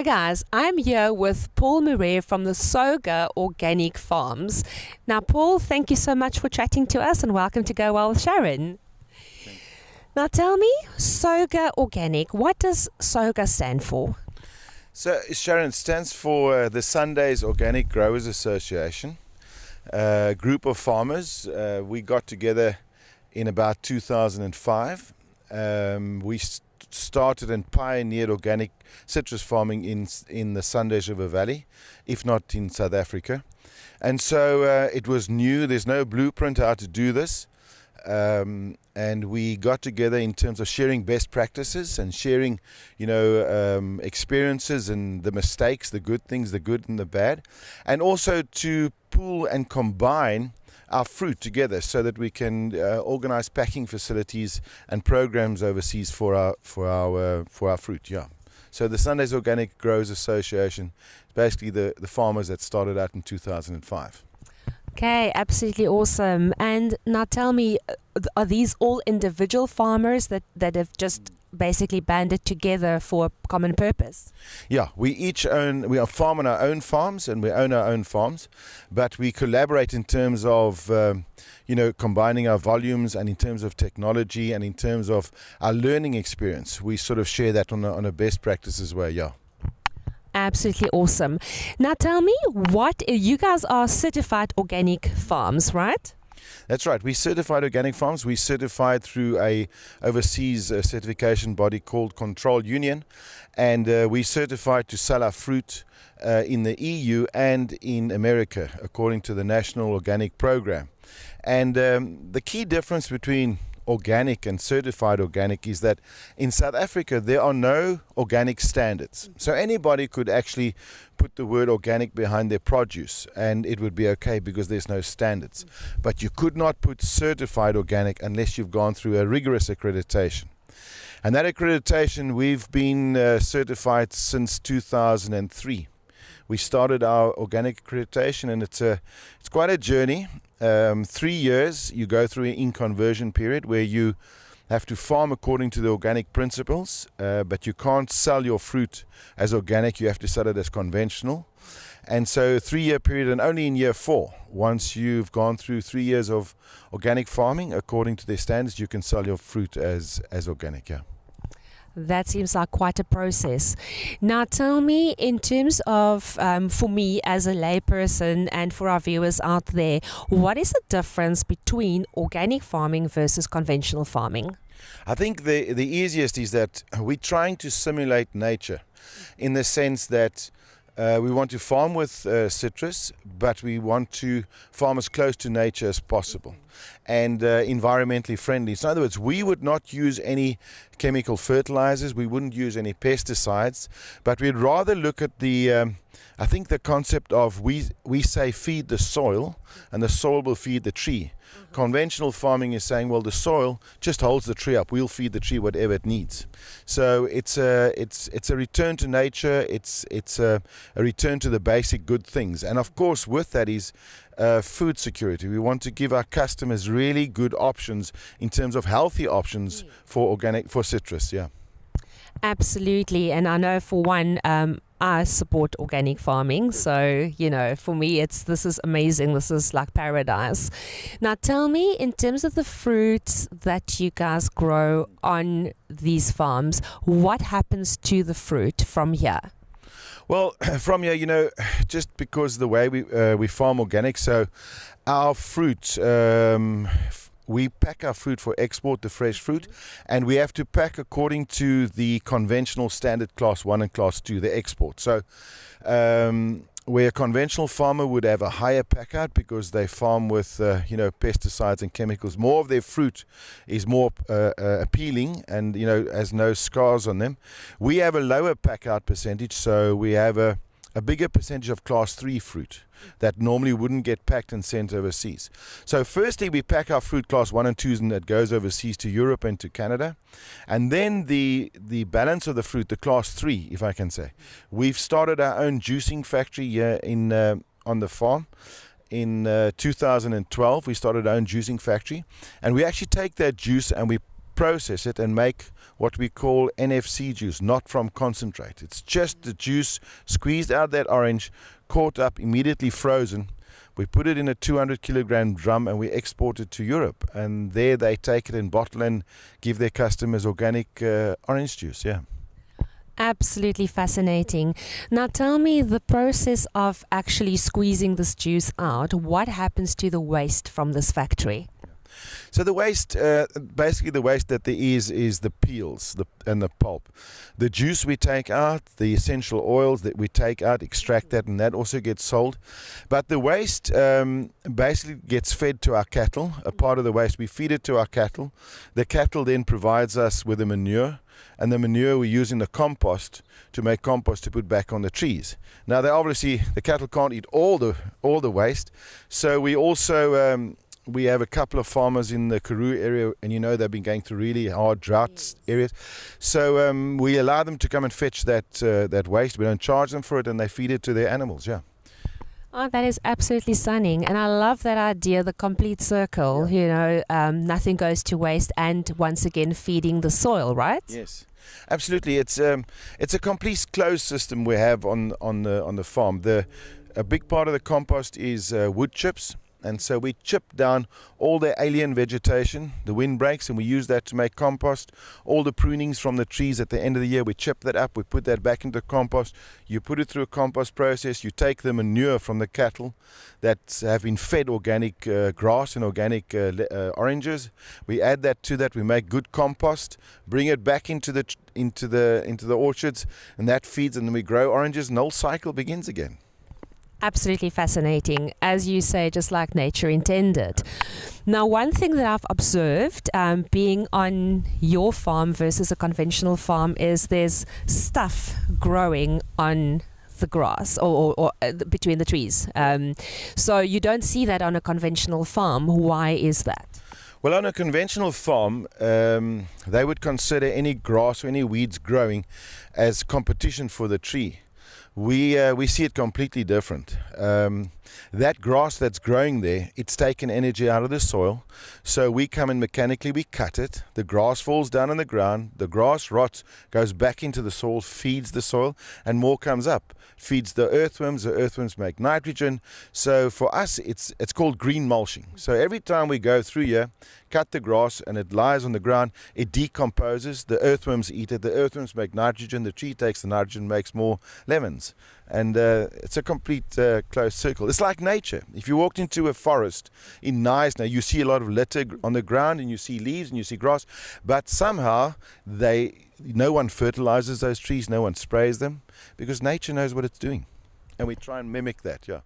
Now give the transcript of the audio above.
Hi guys, I'm here with Paul Murray from the SOGA Organic Farms. Now Paul, thank you so much for chatting to us and welcome to Go Well with Sharon. Now tell me, SOGA Organic, what does SOGA stand for? So Sharon, stands for the Sundays Organic Growers Association, a group of farmers. We got together in about 2005. We started and pioneered organic citrus farming in the Sundays River Valley, if not in South Africa. And so it was new. There's no blueprint how to do this. And we got together in terms of sharing best practices and sharing, experiences and the mistakes, the good things, the good and the bad, and also to pool and combine our fruit together so that we can organize packing facilities and programs overseas for our fruit. Yeah. So the Sundays Organic Growers Association is basically the farmers that started out in 2005. Okay, absolutely awesome. And now tell me, are these all individual farmers that have just basically banded together for a common purpose? Yeah, we are farming our own farms and we own our own farms, but we collaborate in terms of, combining our volumes and in terms of technology and in terms of our learning experience. We sort of share that on a best practices way, yeah. Absolutely awesome. Now tell me, you guys are certified organic farms, right? That's right. We certified organic farms. We certified through a overseas certification body called Control Union, and we certified to sell our fruit in the EU and in America according to the National Organic Program. And the key difference between organic and certified organic is that in South Africa there are no organic standards, so anybody could actually put the word organic behind their produce and it would be okay because there's no standards. But you could not put certified organic unless you've gone through a rigorous accreditation, and that accreditation we've been certified since 2003. We started our organic accreditation, and it's quite a journey. 3 years you go through an in-conversion period where you have to farm according to the organic principles, but you can't sell your fruit as organic. You have to sell it as conventional. And so 3-year period, and only in year 4, once you've gone through 3 years of organic farming according to their standards, you can sell your fruit as organic. Yeah. That seems like quite a process. Now tell me, in terms of, for me as a layperson and for our viewers out there, what is the difference between organic farming versus conventional farming? I think the easiest is that we're trying to simulate nature in the sense that we want to farm with citrus, but we want to farm as close to nature as possible and environmentally friendly. So in other words, we would not use any chemical fertilizers, we wouldn't use any pesticides, but we'd rather look at the concept of we say feed the soil and the soil will feed the tree. Conventional farming is saying, well, the soil just holds the tree up. We'll feed the tree whatever it needs. So it's a return to nature. It's a return to the basic good things. And of course, with that is food security. We want to give our customers really good options in terms of healthy options for citrus. Yeah. Absolutely, and I know for one, I support organic farming, so for me this is amazing. This is like paradise. Now tell me, in terms of the fruits that you guys grow on these farms, what happens to the fruit from here? Well, from here, just because the way we farm organic, so our fruit, we pack our fruit for export, the fresh fruit, and we have to pack according to the conventional standard class 1 and class 2, the export. So where a conventional farmer would have a higher pack out because they farm with pesticides and chemicals, more of their fruit is more appealing and has no scars on them. We have a lower pack out percentage, so we have a bigger percentage of class 3 fruit that normally wouldn't get packed and sent overseas. So firstly, we pack our fruit class 1 and 2s, and that goes overseas to Europe and to Canada. And then the balance of the fruit, the class 3, if I can say. We've started our own juicing factory here on the farm. In 2012, we started our own juicing factory. And we actually take that juice and we process it and make what we call NFC juice, not from concentrate. It's just the juice squeezed out that orange, caught up, immediately frozen. We put it in a 200 kilogram drum and we export it to Europe. And there they take it and bottle and give their customers organic orange juice. Yeah. Absolutely fascinating. Now tell me the process of actually squeezing this juice out. What happens to the waste from this factory? So the waste, basically the waste that there is the peels and the pulp. The juice we take out, the essential oils that we take out, extract that, and that also gets sold. But the waste basically gets fed to our cattle. A part of the waste, we feed it to our cattle. The cattle then provides us with the manure, and the manure we use in the compost to make compost to put back on the trees. Now, the cattle can't eat all the waste, so we also we have a couple of farmers in the Karoo area, and they've been going through really hard drought areas. So we allow them to come and fetch that waste. We don't charge them for it, and they feed it to their animals. Yeah. Oh, that is absolutely stunning. And I love that idea, the complete circle, nothing goes to waste, and once again feeding the soil, right? Yes. Absolutely. It's a complete closed system we have on the farm. A big part of the compost is wood chips. And so we chip down all the alien vegetation, the windbreaks, and we use that to make compost. All the prunings from the trees at the end of the year, we chip that up, we put that back into compost. You put it through a compost process, you take the manure from the cattle that have been fed organic grass and organic oranges. We add that to that, we make good compost, bring it back into the orchards, and that feeds, and then we grow oranges, and the whole cycle begins again. Absolutely fascinating, as you say, just like nature intended. Now, one thing that I've observed being on your farm versus a conventional farm is there's stuff growing on the grass or between the trees. So you don't see that on a conventional farm. Why is that? Well, on a conventional farm, they would consider any grass or any weeds growing as competition for the tree. We see it completely different. That grass that's growing there, it's taken energy out of the soil. So we come in mechanically, we cut it. The grass falls down on the ground. The grass rots, goes back into the soil, feeds the soil, and more comes up. Feeds the earthworms. The earthworms make nitrogen. So for us, it's called green mulching. So every time we go through here, cut the grass and it lies on the ground, it decomposes. The earthworms eat it. The earthworms make nitrogen. The tree takes the nitrogen, makes more lemons. And it's a complete closed circle. It's like nature. If you walked into a forest in Nice now, you see a lot of litter on the ground, and you see leaves and you see grass, but somehow no one fertilizes those trees, no one sprays them, because nature knows what it's doing, and we try and mimic that. Yeah.